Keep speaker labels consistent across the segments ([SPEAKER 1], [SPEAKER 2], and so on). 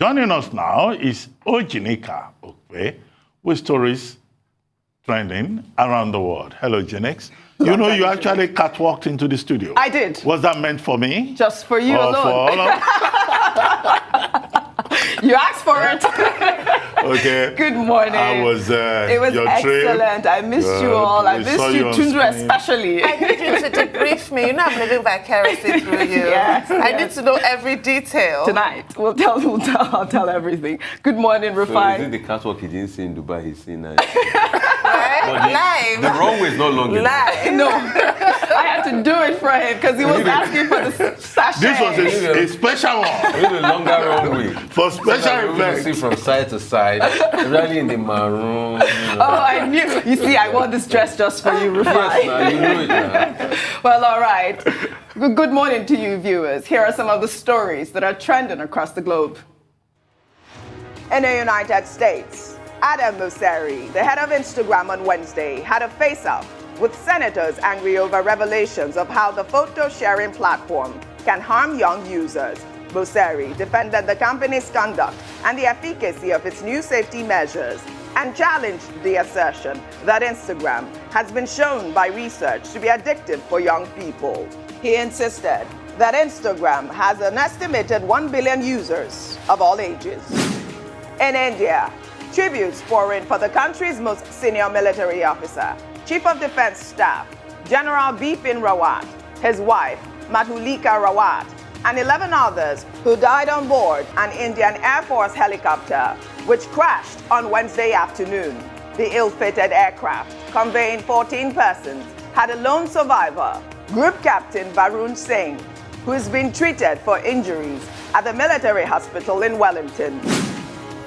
[SPEAKER 1] Joining us now is Okpe with stories trending around the world. Hello, Jenix. You know, you actually catwalked into the studio.
[SPEAKER 2] I did.
[SPEAKER 1] Was that meant for me?
[SPEAKER 2] Just for you alone.
[SPEAKER 1] For all of...
[SPEAKER 2] You asked for it.
[SPEAKER 1] Okay.
[SPEAKER 2] Good morning.
[SPEAKER 1] How was
[SPEAKER 2] it was
[SPEAKER 1] your
[SPEAKER 2] excellent.
[SPEAKER 1] trip?
[SPEAKER 2] I missed you all. I missed you, Tundra, especially.
[SPEAKER 3] I need you to debrief me. You know I'm living vicariously through you.
[SPEAKER 2] Yes,
[SPEAKER 3] I need to know every detail.
[SPEAKER 2] Tonight, I'll tell everything. Good morning, Rufai.
[SPEAKER 4] So is it the catwalk he didn't see in Dubai, he's seen now?
[SPEAKER 3] Live.
[SPEAKER 4] The runway is no longer
[SPEAKER 3] Live.
[SPEAKER 2] No, I had to do it for him because he was asking for the sachet.
[SPEAKER 1] This was a special one.
[SPEAKER 4] We need a longer runway.
[SPEAKER 1] For special
[SPEAKER 4] effects. See from side to side, really in the maroon. You know.
[SPEAKER 2] Oh, I knew. You see, I wore this dress just for you, Rufai.
[SPEAKER 4] Yes, man, you know it now.
[SPEAKER 2] Well, all right. Good morning to you, viewers. Here are some of the stories that are trending across the globe. In the United States, Adam Mosseri, the head of Instagram on Wednesday, had a face-off with senators angry over revelations of how the photo-sharing platform can harm young users. Mosseri defended the company's conduct and the efficacy of its new safety measures and challenged the assertion that Instagram has been shown by research to be addictive for young people. He insisted that Instagram has an estimated 1 billion users of all ages. In India, tributes pour in for the country's most senior military officer, Chief of Defense Staff, General Bipin Rawat, his wife, Madhulika Rawat, and 11 others who died on board an Indian Air Force helicopter, which crashed on Wednesday afternoon. The ill-fated aircraft, conveying 14 persons, had a lone survivor, Group Captain Varun Singh, who is being treated for injuries at the military hospital in Wellington.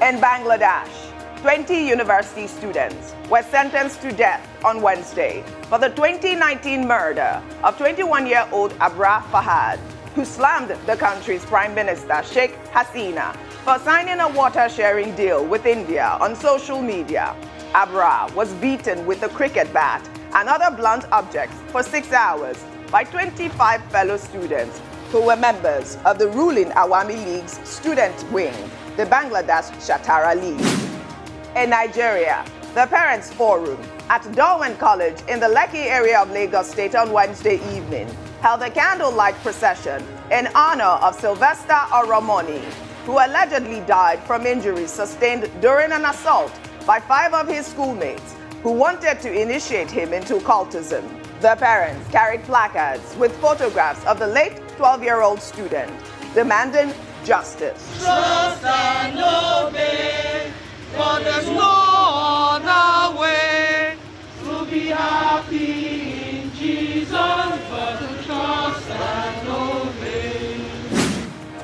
[SPEAKER 2] In Bangladesh, 20 university students were sentenced to death on Wednesday for the 2019 murder of 21-year-old Abra Fahad, who slammed the country's Prime Minister Sheik Hasina for signing a water-sharing deal with India on social media. Abra was beaten with a cricket bat and other blunt objects for 6 hours by 25 fellow students who were members of the ruling Awami League's student wing, the Bangladesh Shatara League. In Nigeria, the Parents' Forum at Darwin College in the Lekki area of Lagos State on Wednesday evening held a candlelight procession in honor of Sylvester Oromoni, who allegedly died from injuries sustained during an assault by 5 of his schoolmates who wanted to initiate him into cultism. The parents carried placards with photographs of the late 12-year-old student, demanding justice.
[SPEAKER 5] Trust and obey, for there's no other way to be happy in Jesus, but to trust and obey.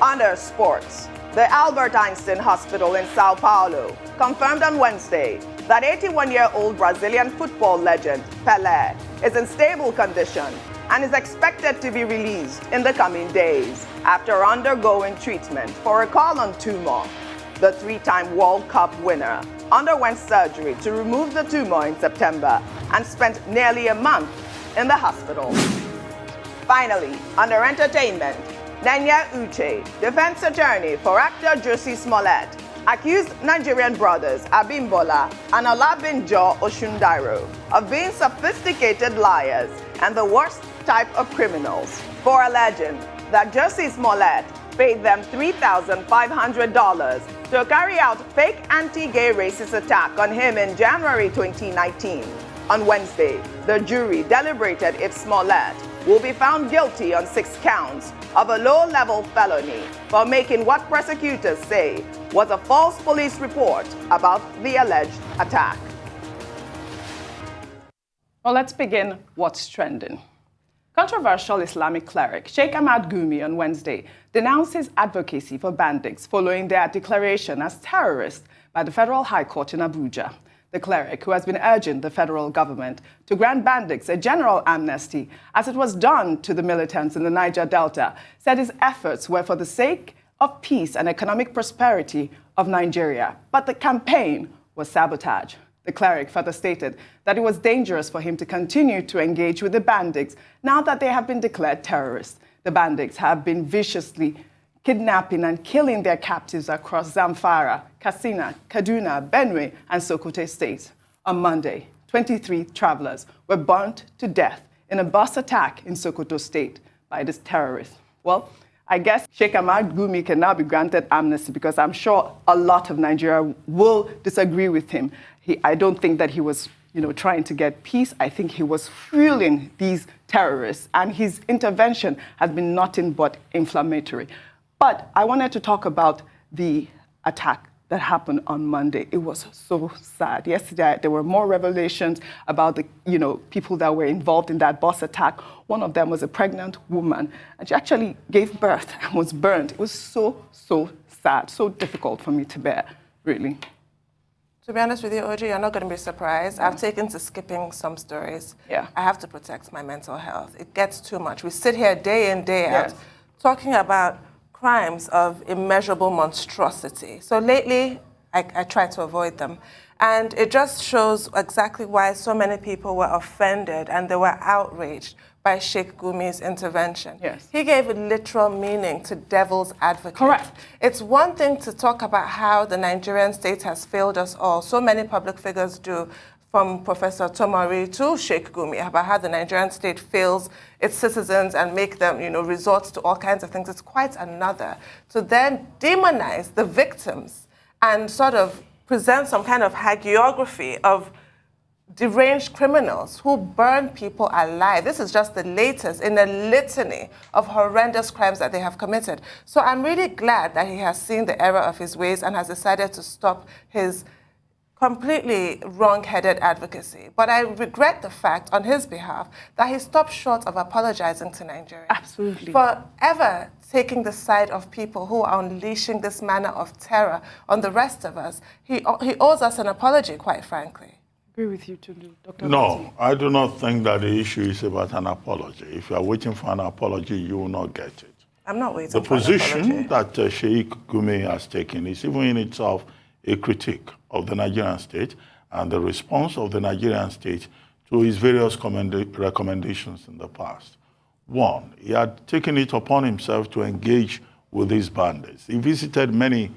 [SPEAKER 2] Under sports, the Albert Einstein Hospital in Sao Paulo confirmed on Wednesday that 81-year-old Brazilian football legend PELE is in stable condition and is expected to be released in the coming days after undergoing treatment for a colon tumor. The 3-time World Cup winner underwent surgery to remove the tumor in September and spent nearly a month in the hospital. Finally, under entertainment, Nenya Uche, defense attorney for actor Jussie Smollett, accused Nigerian brothers Abimbola and Olabinjo OSUNDAIRO of being sophisticated liars and the worst type of criminals for alleging that Jussie Smollett paid them $3,500 to carry out fake anti-gay racist attack on him in January 2019. On Wednesday, the jury deliberated if Smollett will be found guilty on 6 counts of a low-level felony for making what prosecutors say was a false police report about the alleged attack. Well, let's begin what's trending. Controversial Islamic cleric Sheik Gumi on Wednesday denounced his advocacy for bandits following their declaration as terrorists by the Federal High Court in Abuja. The cleric, who has been urging the federal government to grant bandits a general amnesty, as it was done to the militants in the Niger Delta, said his efforts were for the sake of peace and economic prosperity of Nigeria. But the campaign was sabotage. The cleric further stated that it was dangerous for him to continue to engage with the bandits now that they have been declared terrorists. The bandits have been viciously kidnapping and killing their captives across Zamfara, Katsina, Kaduna, Benue, and Sokoto states. On Monday, 23 travelers were burnt to death in a bus attack in Sokoto state by this terrorist. Well, I guess Sheik Gumi can now be granted amnesty because I'm sure a lot of Nigeria will disagree with him. I don't think that he was trying to get peace. I think he was fueling these terrorists, and his intervention has been nothing but inflammatory. But I wanted to talk about the attack that happened on Monday. It was so sad. Yesterday, there were more revelations about the people that were involved in that bus attack. One of them was a pregnant woman, and she actually gave birth and was burned. It was so sad, so difficult for me to bear, really.
[SPEAKER 3] To be honest with you, Oji, you're not going to be surprised. I've taken to skipping some stories.
[SPEAKER 2] Yeah.
[SPEAKER 3] I have to protect my mental health. It gets too much. We sit here day in, day out, talking about crimes of immeasurable monstrosity. So lately, I try to avoid them. And it just shows exactly why so many people were offended and they were outraged by Sheik Gumi's intervention.
[SPEAKER 2] Yes.
[SPEAKER 3] He gave a literal meaning to devil's advocate.
[SPEAKER 2] Correct.
[SPEAKER 3] It's one thing to talk about how the Nigerian state has failed us all. So many public figures do, from Professor Tomori to Sheik Gumi, about how the Nigerian state fails its citizens and make them, resort to all kinds of things. It's quite another to then demonize the victims and sort of present some kind of hagiography of deranged criminals who burn people alive. This is just the latest in a litany of horrendous crimes that they have committed. So I'm really glad that he has seen the error of his ways and has decided to stop his completely wrong-headed advocacy. But I regret the fact, on his behalf, that he stopped short of apologizing to Nigeria.
[SPEAKER 2] Absolutely.
[SPEAKER 3] For ever taking the side of people who are unleashing this manner of terror on the rest of us. He owes us an apology, quite frankly.
[SPEAKER 2] Agree with you too, Dr.
[SPEAKER 1] No, I do not think that the issue is about an apology. If you are waiting for an apology, you will not get it.
[SPEAKER 3] I'm not waiting
[SPEAKER 1] the
[SPEAKER 3] for an
[SPEAKER 1] position
[SPEAKER 3] apology.
[SPEAKER 1] that Sheik Gumi has taken is even in itself a critique of the Nigerian state and the response of the Nigerian state to his various recommendations in the past. One, he had taken it upon himself to engage with these bandits. He visited many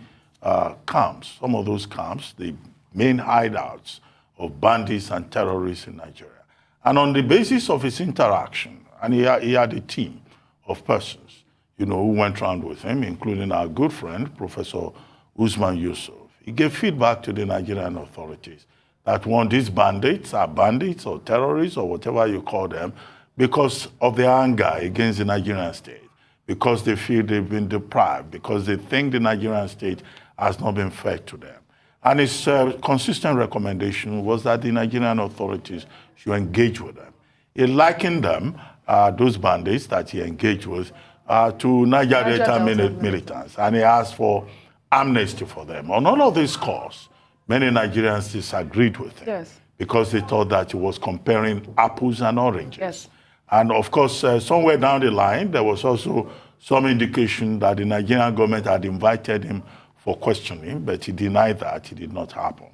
[SPEAKER 1] camps, some of those camps, the main hideouts of bandits and terrorists in Nigeria. And on the basis of his interaction, and he had a team of persons, who went around with him, including our good friend, Professor Usman Yusuf. He gave feedback to the Nigerian authorities that these bandits are bandits or terrorists or whatever you call them because of their anger against the Nigerian state, because they feel they've been deprived, because they think the Nigerian state has not been fair to them. And his consistent recommendation was that the Nigerian authorities should engage with them. He likened them, those bandits that he engaged with, to Niger Delta militants, and he asked for amnesty for them. On all of these scores, many Nigerians disagreed with him because they thought that he was comparing apples and oranges.
[SPEAKER 2] Yes.
[SPEAKER 1] And of course, somewhere down the line, there was also some indication that the Nigerian government had invited him for questioning, but he denied that. It did not happen.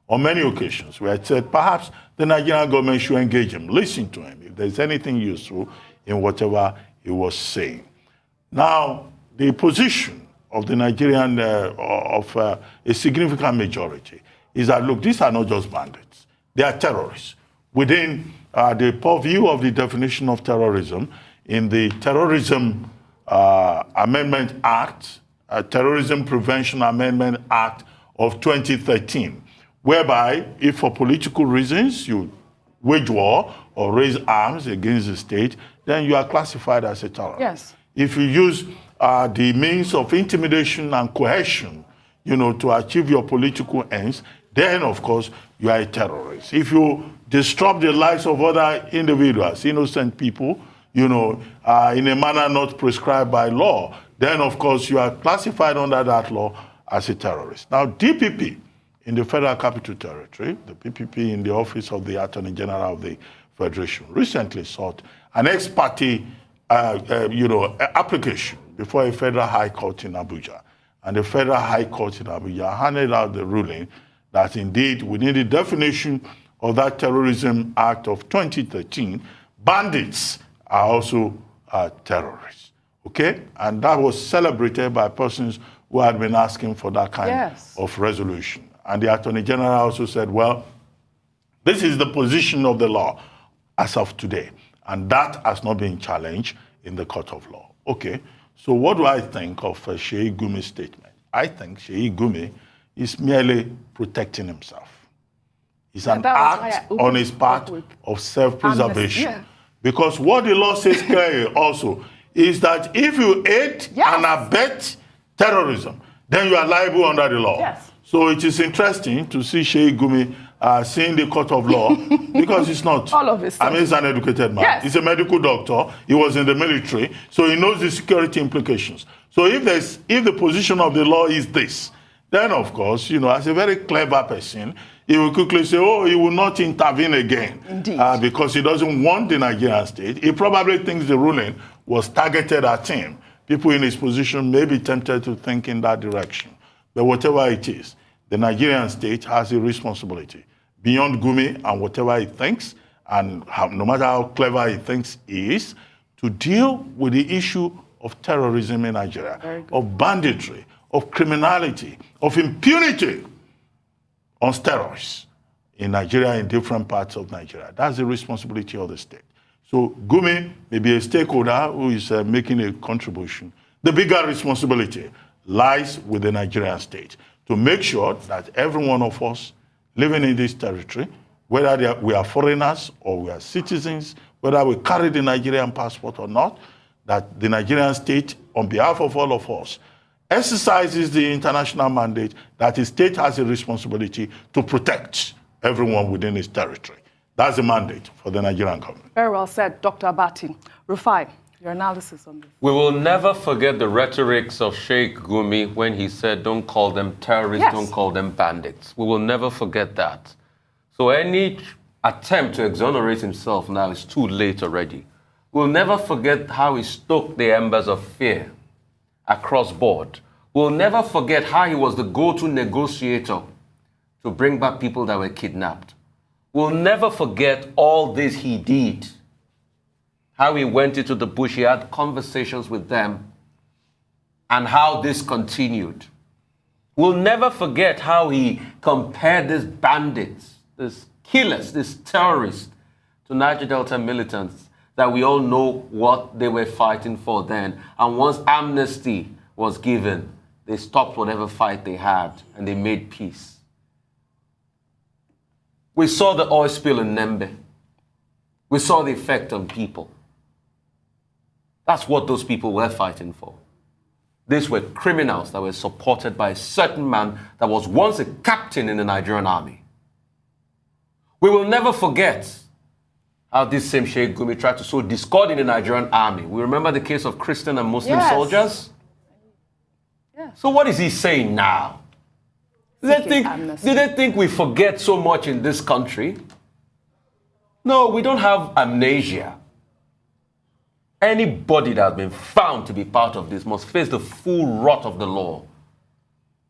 [SPEAKER 1] On many occasions, we had said perhaps the Nigerian government should engage him, listen to him, if there's anything useful in whatever he was saying. Now, the position of the Nigerian, a significant majority, is that, look, these are not just bandits. They are terrorists. Within the purview of the definition of terrorism, in the Terrorism Amendment Act, Terrorism Prevention Amendment Act of 2013, whereby if for political reasons you wage war or raise arms against the state, then you are classified as a terrorist.
[SPEAKER 2] Yes.
[SPEAKER 1] If you use the means of intimidation and coercion, to achieve your political ends, then, of course, you are a terrorist. If you disrupt the lives of other individuals, innocent people, in a manner not prescribed by law, then, of course, you are classified under that law as a terrorist. Now, DPP in the Federal Capital Territory, the PPP in the Office of the Attorney General of the Federation, recently sought an ex parte application before a Federal High Court in Abuja. And the Federal High Court in Abuja handed out the ruling that indeed, within the definition of that Terrorism Act of 2013, bandits are also terrorists. Okay? And that was celebrated by persons who had been asking for that kind of resolution. And the Attorney General also said, well, this is the position of the law as of today. And that has not been challenged in the court of law. Okay, so what do I think of Sheik Gumi's statement? I think Sheik Gumi is merely protecting himself. It's an act on his part of self-preservation. Because what the law says clearly also is that if you aid and abet terrorism, then you are liable under the law. So it is interesting to see Sheik Gumi seeing the court of law because he's not.
[SPEAKER 2] All of his
[SPEAKER 1] I mean, he's an educated man. He's a medical doctor. He was in the military, so he knows the security implications. So if the position of the law is this, then of course, you know, as a very clever person, he will quickly say, oh, he will not intervene again.
[SPEAKER 2] Indeed.
[SPEAKER 1] Because he doesn't want the Nigerian state. He probably thinks the ruling was targeted at him. People in his position may be tempted to think in that direction. But whatever it is, the Nigerian state has a responsibility beyond Gumi and whatever he thinks, and no matter how clever he thinks he is, to deal with the issue of terrorism in Nigeria, of banditry, of criminality, of impunity on steroids in Nigeria, in different parts of Nigeria. That's the responsibility of the state. So Gumi may be a stakeholder who is making a contribution. The bigger responsibility lies with the Nigerian state to make sure that every one of us living in this territory, whether we are foreigners or we are citizens, whether we carry the Nigerian passport or not, that the Nigerian state, on behalf of all of us, exercises the international mandate that the state has a responsibility to protect everyone within its territory. That's the mandate for the Nigerian government.
[SPEAKER 2] Very well said, Dr. Abati. Rufai, your analysis on this.
[SPEAKER 4] We will never forget the rhetorics of Sheik Gumi when he said, don't call them terrorists, don't call them bandits. We will never forget that. So any attempt to exonerate himself now is too late already. We'll never forget how he stoked the embers of fear across board. We'll never forget how he was the go-to negotiator to bring back people that were kidnapped. We'll never forget all this he did. How he went into the bush, he had conversations with them, and how this continued. We'll never forget how he compared these bandits, these killers, these terrorists, to Niger Delta militants that we all know what they were fighting for then. And once amnesty was given, they stopped whatever fight they had and they made peace. We saw the oil spill in Nembe. We saw the effect on people. That's what those people were fighting for. These were criminals that were supported by a certain man that was once a captain in the Nigerian army. We will never forget how this same Sheik Gumi tried to sow discord in the Nigerian army. We remember the case of Christian and Muslim soldiers. So what is he saying now? Do they think we forget so much in this country? No, we don't have amnesia. Anybody that has been found to be part of this must face the full wrath of the law.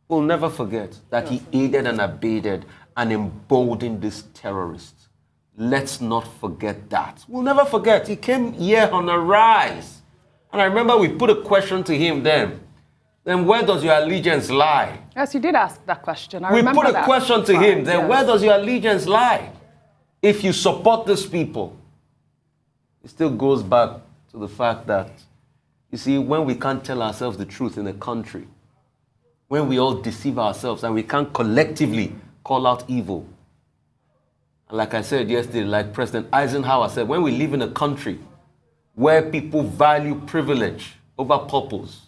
[SPEAKER 4] We'll never forget that he aided and abetted and emboldened these terrorists. Let's not forget that. We'll never forget. He came here on a rise. And I remember we put a question to him then. Then where does your allegiance lie?
[SPEAKER 2] Yes, you did ask that question.
[SPEAKER 4] We put a question to him. Then where does your allegiance lie? If you support these people, it still goes back to the fact that, you see, when we can't tell ourselves the truth in a country, when we all deceive ourselves and we can't collectively call out evil, and like I said yesterday, like President Eisenhower said, when we live in a country where people value privilege over purpose,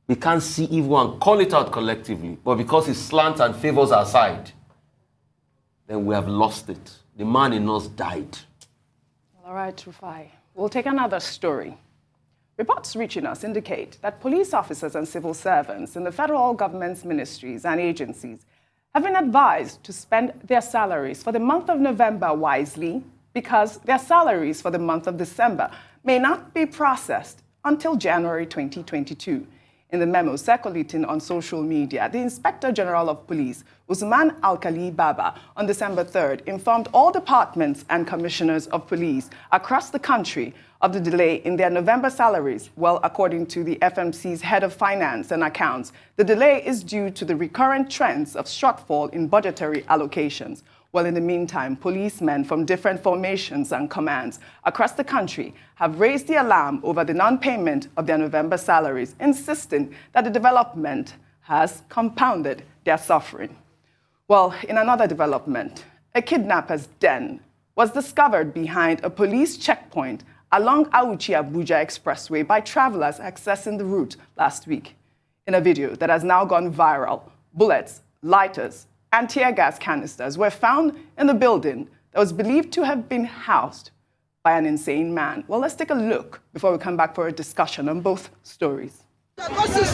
[SPEAKER 4] we can't see evil and call it out collectively, but because it slants and favors our side, then we have lost it. The man in us died.
[SPEAKER 2] All right, Rufai. We'll take another story. Reports reaching us indicate that police officers and civil servants in the federal government's ministries and agencies have been advised to spend their salaries for the month of November wisely because their salaries for the month of December may not be processed until January 2022. In the memo circulating on social media, the Inspector General of Police, Usman Alkali Baba, on December 3rd, informed all departments and commissioners of police across the country of the delay in their November salaries. Well, according to the FMC's head of finance and accounts, the delay is due to the recurrent trends of shortfall in budgetary allocations. Well, in the meantime, policemen from different formations and commands across the country have raised the alarm over the non-payment of their November salaries, insisting that the development has compounded their suffering. Well, in another development, a kidnapper's den was discovered behind a police checkpoint along Auchi-Abuja expressway by travelers accessing the route last week. In a video that has now gone viral, bullets, lighters, and tear gas canisters were found in the building that was believed to have been housed by an insane man. Well, let's take a look before we come back for a discussion on both stories.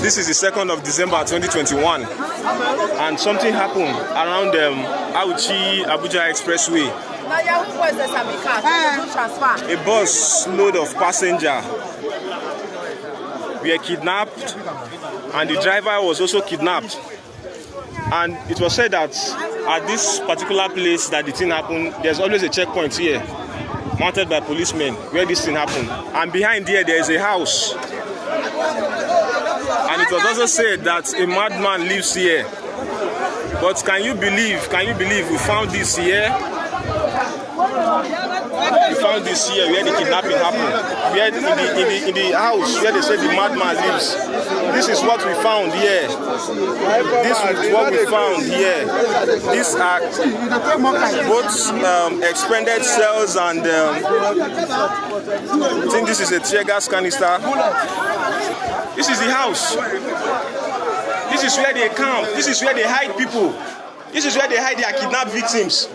[SPEAKER 6] This is the 2nd of December 2021, and something happened around Auchi-Abuja expressway. A bus load of passengers were kidnapped, and the driver was also kidnapped. And it was said that at this particular place that the thing happened, there's always a checkpoint here, mounted by policemen, where this thing happened. And behind there is a house. And it was also said that a madman lives here. But can you believe we found this here? We found this here where the kidnapping happened. Where in the house where they said the madman lives. This is what we found here. This is what we found here. These are both expanded cells and I think this is a tear gas canister. This is the house. This is where they camp. This is where they hide people. This is where they hide their kidnapped victims.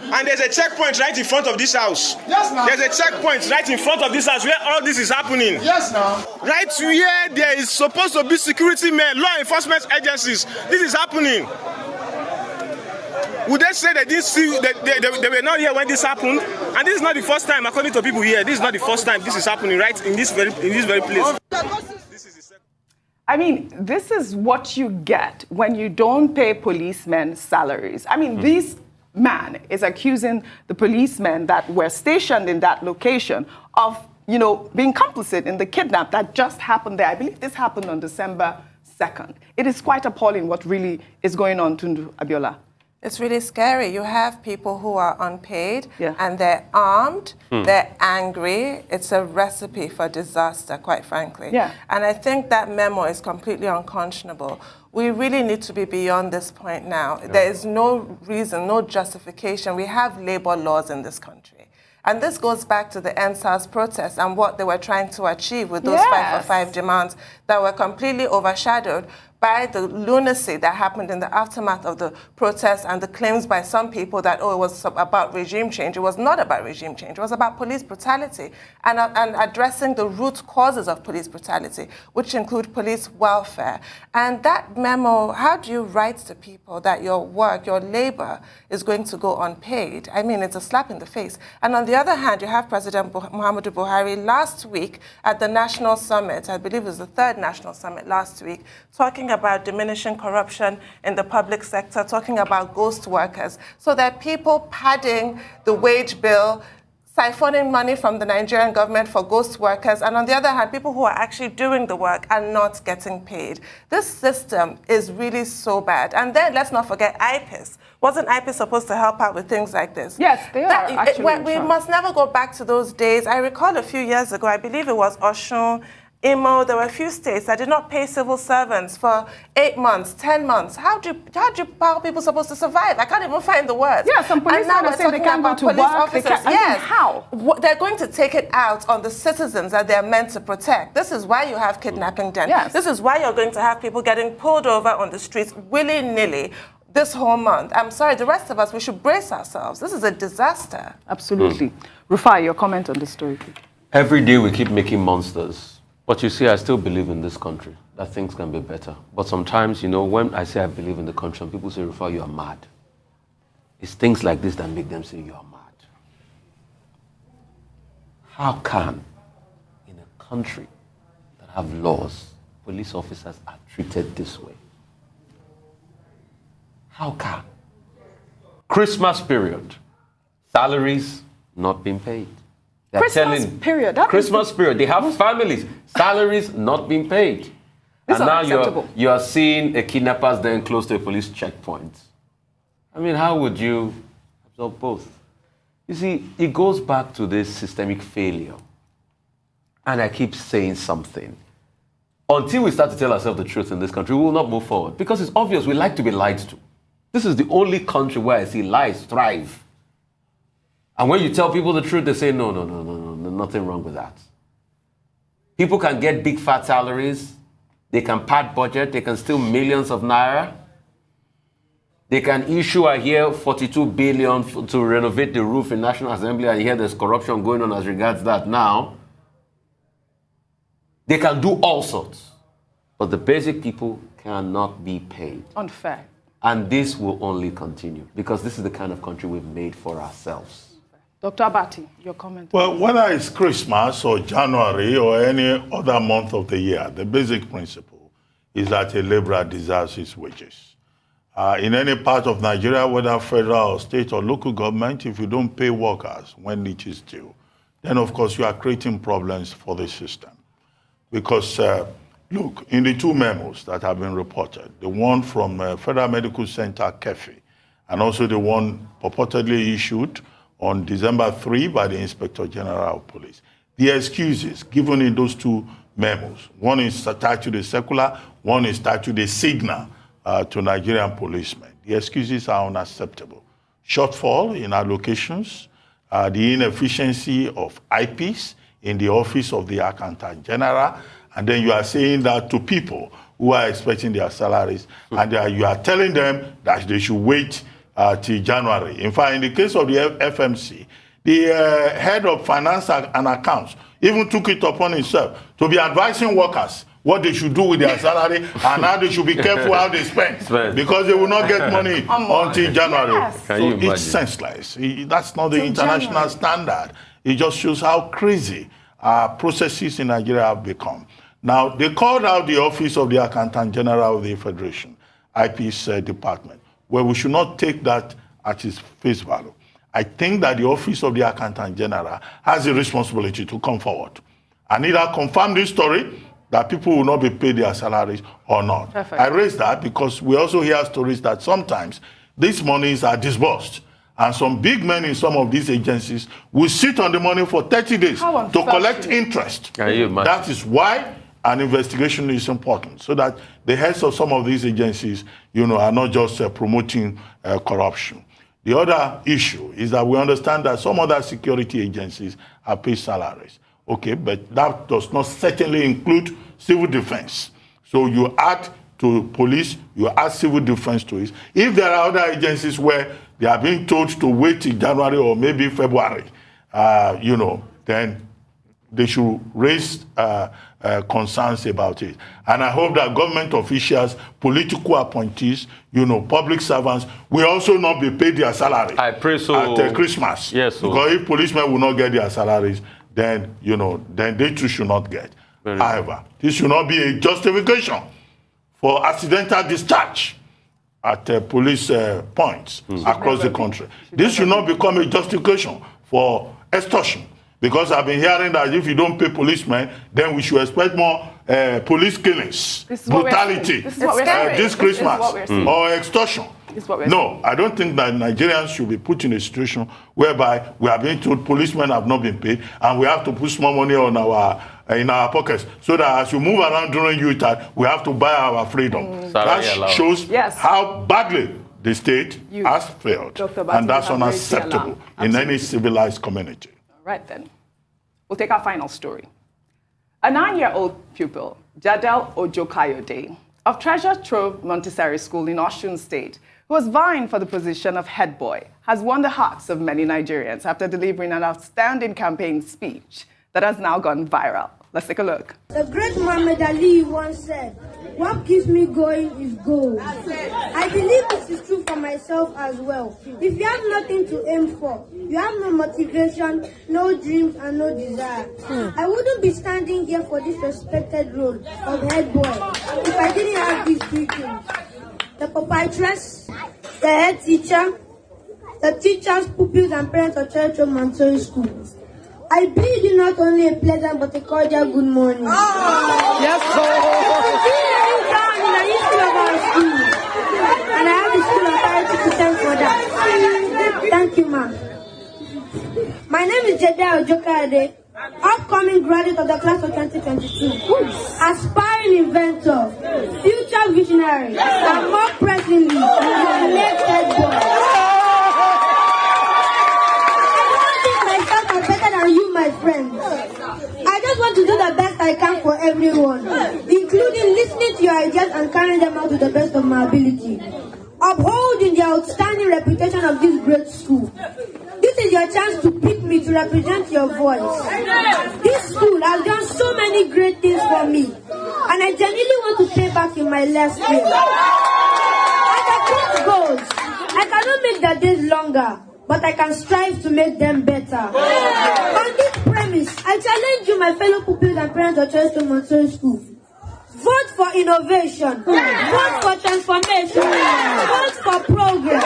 [SPEAKER 6] And there's a checkpoint right in front of this house.
[SPEAKER 7] Yes, now.
[SPEAKER 6] There's a checkpoint right in front of this house where all this is happening.
[SPEAKER 7] Yes, now.
[SPEAKER 6] Right where there is supposed to be security men, law enforcement agencies. This is happening. Would they say they didn't see, they were not here when this happened? And this is not the first time, according to people here, this is not the first time this is happening right in this very place.
[SPEAKER 2] I mean, this is what you get when you don't pay policemen salaries. I mean, this man is accusing the policemen that were stationed in that location of, being complicit in the kidnap that just happened there. I believe this happened on December 2nd. It is quite appalling what really is going on, Tundu Abiola.
[SPEAKER 3] It's really scary. You have people who are unpaid and they're armed, they're angry. It's a recipe for disaster, quite frankly.
[SPEAKER 2] Yeah.
[SPEAKER 3] And I think that memo is completely unconscionable. We really need to be beyond this point now. Yeah. There is no reason, no justification. We have labor laws in this country. And this goes back to the NSAS protests and what they were trying to achieve with those 5 for 5 demands that were completely overshadowed by the lunacy that happened in the aftermath of the protests and the claims by some people that, it was about regime change. It was not about regime change. It was about police brutality and addressing the root causes of police brutality, which include police welfare. And that memo, how do you write to people that your work, your labor is going to go unpaid? I mean, it's a slap in the face. And on the other hand, you have President Muhammadu Buhari last week at the National Summit, I believe it was the 3rd National Summit last week, talking about diminishing corruption in the public sector, talking about ghost workers, so that people padding the wage bill, siphoning money from the Nigerian government for ghost workers, and on the other hand, people who are actually doing the work and not getting paid. This system is really so bad. And then let's not forget IPIS. Wasn't IPIS supposed to help out with things like this?
[SPEAKER 2] Yes, they are actually.
[SPEAKER 3] We must never go back to those days. I recall a few years ago, I believe it was Osun, Imo, there were a few states that did not pay civil servants for 8 months, 10 months. How are people supposed to survive? I can't even find the words.
[SPEAKER 2] Yeah, some policemen are saying they can't go to work.
[SPEAKER 3] Yes.
[SPEAKER 2] How?
[SPEAKER 3] They're going to take it out on the citizens that they're meant to protect. This is why you have kidnapping den.
[SPEAKER 2] Yes.
[SPEAKER 3] This is why you're going to have people getting pulled over on the streets willy-nilly this whole month. I'm sorry, the rest of us, we should brace ourselves. This is a disaster.
[SPEAKER 2] Absolutely. Rufai, your comment on the story, please.
[SPEAKER 4] Every day we keep making monsters. But you see, I still believe in this country, that things can be better. But sometimes, when I say I believe in the country, people say, Rufai, you are mad. It's things like this that make them say you are mad. How can, in a country that have laws, police officers are treated this way. How come? Christmas period, salaries not being paid. They're
[SPEAKER 2] Christmas period.
[SPEAKER 4] Christmas period. They have families. Salaries not being paid.
[SPEAKER 2] This
[SPEAKER 4] and now
[SPEAKER 2] unacceptable.
[SPEAKER 4] you are seeing a kidnappers then close to a police checkpoint. I mean, how would you absorb both? You see, it goes back to this systemic failure. And I keep saying something. Until we start to tell ourselves the truth in this country, we will not move forward. Because it's obvious we like to be lied to. This is the only country where I see lies thrive. And when you tell people the truth, they say, no, nothing wrong with that. People can get big fat salaries. They can pad budget. They can steal millions of naira. They can issue, I hear, 42 billion to renovate the roof in National Assembly. I hear there's corruption going on as regards that now. They can do all sorts. But the basic people cannot be paid.
[SPEAKER 2] Unfair.
[SPEAKER 4] And this will only continue because this is the kind of country we've made for ourselves.
[SPEAKER 2] Dr. Abati, your comment.
[SPEAKER 1] Well, whether it's Christmas or January or any other month of the year, the basic principle is that a laborer deserves his wages. In any part of Nigeria, whether federal or state or local government, if you don't pay workers when it is due, then of course you are creating problems for the system. Because look, in the two memos that have been reported, the one from Federal Medical Center, KEFI, and also the one purportedly issued on December 3 by the Inspector General of Police, the excuses given in those two memos, one is tied to the circular, one is tied to the signal to Nigerian policemen. The excuses are unacceptable. Shortfall in allocations, the inefficiency of IPs in the office of the Accountant General, and then you are saying that to people who are expecting their salaries, and you are telling them that they should wait till January. In fact, in the case of the FMC, the head of finance and accounts even took it upon himself to be advising workers what they should do with their salary and how they should be careful how they spend, because they will not get money until January.
[SPEAKER 2] Yes.
[SPEAKER 1] So it's senseless. That's not the international standard. It just shows how crazy processes in Nigeria have become. Now, they called out the Office of the Accountant General of the Federation, IP's department, where we should not take that at its face value. I think that the Office of the Accountant General has a responsibility to come forward and either confirm this story that people will not be paid their salaries or not.
[SPEAKER 2] Perfect.
[SPEAKER 1] I raise that because we also hear stories that sometimes these monies are disbursed and some big men in some of these agencies will sit on the money for 30 days to collect interest.
[SPEAKER 4] Can you imagine?
[SPEAKER 1] That is why an investigation is important, so that the heads of some of these agencies, are not just promoting corruption. The other issue is that we understand that some other security agencies have paid salaries. Okay, but that does not certainly include civil defense. So you add to police, you add civil defense to it. If there are other agencies where they are being told to wait till January or maybe February, then they should raise concerns about it. And I hope that government officials, political appointees, public servants will also not be paid their salary
[SPEAKER 4] I pray so.
[SPEAKER 1] at Christmas.
[SPEAKER 4] Yes, so.
[SPEAKER 1] Because if policemen will not get their salaries, then, then they too should not get. However, this should not be a justification for accidental discharge at police points across the country. This should not become a justification for extortion. Because I've been hearing that if you don't pay policemen, then we should expect more police killings, brutality this Christmas, or extortion. No, I don't think that Nigerians should be put in a situation whereby we are being told policemen have not been paid and we have to put small money on in our pockets so that as you move around during Utah, we have to buy our freedom. That shows how badly the state has failed. And that's unacceptable in any civilized community.
[SPEAKER 2] Right then, we'll take our final story. A 9-year-old pupil, Jadel Ojokayode, of Treasure Trove Montessori School in Osun State, who was vying for the position of head boy, has won the hearts of many Nigerians after delivering an outstanding campaign speech that has now gone viral. Let's take a look.
[SPEAKER 7] The great Muhammad Ali once said, What keeps me going is goals. I believe this is true for myself as well. If you have nothing to aim for, you have no motivation, no dreams, and no desire. I wouldn't be standing here for this respected role of head boy if I didn't have these three things. The proprietress, the head teacher, the teachers, pupils, and parents of Treasure Trove Montessori School. I bid you not only a pleasant but a cordial good morning.
[SPEAKER 5] Yes,
[SPEAKER 7] And I have the school authority to thank for that. Thank you, ma'am. My name is Jadel Ojokayode, upcoming graduate of the class of 2022, aspiring inventor, future visionary, and more presently, the next head boy. My friends, I just want to do the best I can for everyone, including listening to your ideas and carrying them out to the best of my ability, upholding the outstanding reputation of this great school. This is your chance to pick me to represent your voice. This school has done so many great things for me, and I genuinely want to pay back in my last year. As the coach goes, I cannot make the days longer, but I can strive to make them better. On this premise, I challenge you, my fellow pupils and parents of Treasure Trove Montessori School. Vote for innovation. Vote for transformation. Vote for progress.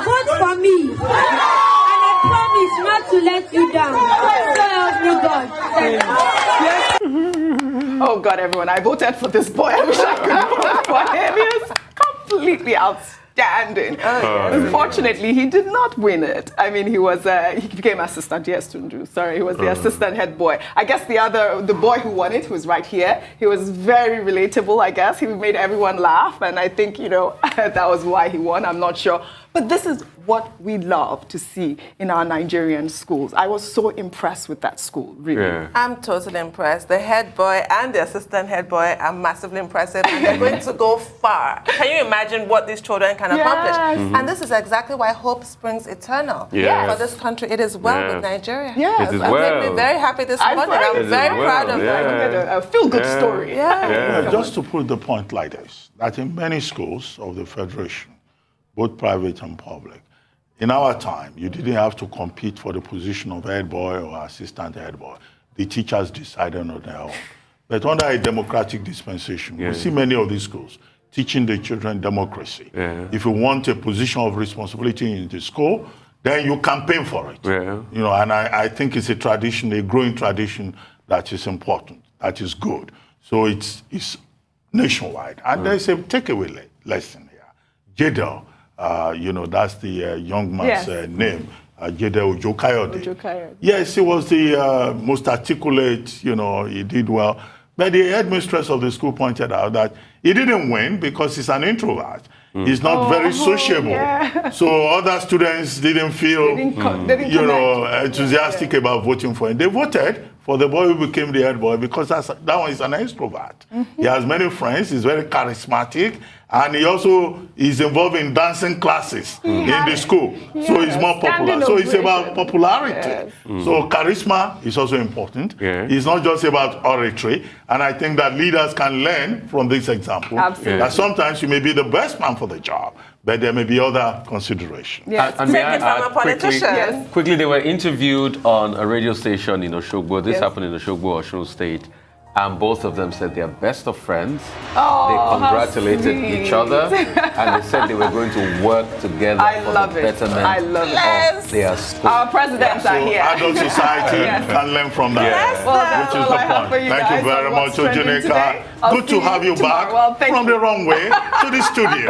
[SPEAKER 7] Vote for me. And I promise not to let you down. So help me God.
[SPEAKER 2] Oh God, everyone, I voted for this boy. I wish I could vote for him. He is completely outstanding. Unfortunately, he did not win it. I mean, he became assistant. Yes, Tundu. Sorry, he was the assistant head boy. I guess the boy who won it, who was right here, he was very relatable. I guess he made everyone laugh, and I think that was why he won. I'm not sure, but this is what we love to see in our Nigerian schools. I was so impressed with that school, really.
[SPEAKER 3] Yeah. I'm totally impressed. The head boy and the assistant head boy are massively impressive, and they're going to go far. Can you imagine what these children can accomplish? And this is exactly why hope springs eternal. For this country, it is well with Nigeria.
[SPEAKER 2] Yes.
[SPEAKER 3] It made me very happy this morning. I'm very proud of that.
[SPEAKER 2] A feel-good story.
[SPEAKER 1] Just to put the point like this, that in many schools of the Federation, both private and public, in our time, you didn't have to compete for the position of head boy or assistant head boy. The teachers decided on their own. But under a democratic dispensation, we see many of these schools teaching the children democracy. If you want a position of responsibility in the school, then you campaign for it. And I think it's a tradition, a growing tradition that is important, that is good. So it's nationwide. And there's a takeaway lesson here. Jadel, that's the young man's name, Jadel Ojokayode. Yes, he was the most articulate, he did well. But the headmistress of the school pointed out that he didn't win because he's an introvert. He's not very sociable. So other students didn't feel, enthusiastic about voting for him. They voted for the boy who became the head boy because that one is an extrovert. He has many friends, he's very charismatic, and he also is involved in dancing classes in the school. So he's more popular. So it's about popularity. So charisma is also important. It's not just about oratory. And I think that leaders can learn from this example. That sometimes you may be the best man for the job, but there may be other considerations.
[SPEAKER 3] And may I add
[SPEAKER 4] quickly, they were interviewed on a radio station in Oshogbo. This happened in Oshogbo, Osun State. And both of them said they are best of friends. They congratulated each other, and they said they were going to work together for the betterment of their school.
[SPEAKER 2] Our presidents are here.
[SPEAKER 1] Adult society can learn from that. Which is the point. Thank you very much, Ojunika. Good to have you back from the wrong way to the studio.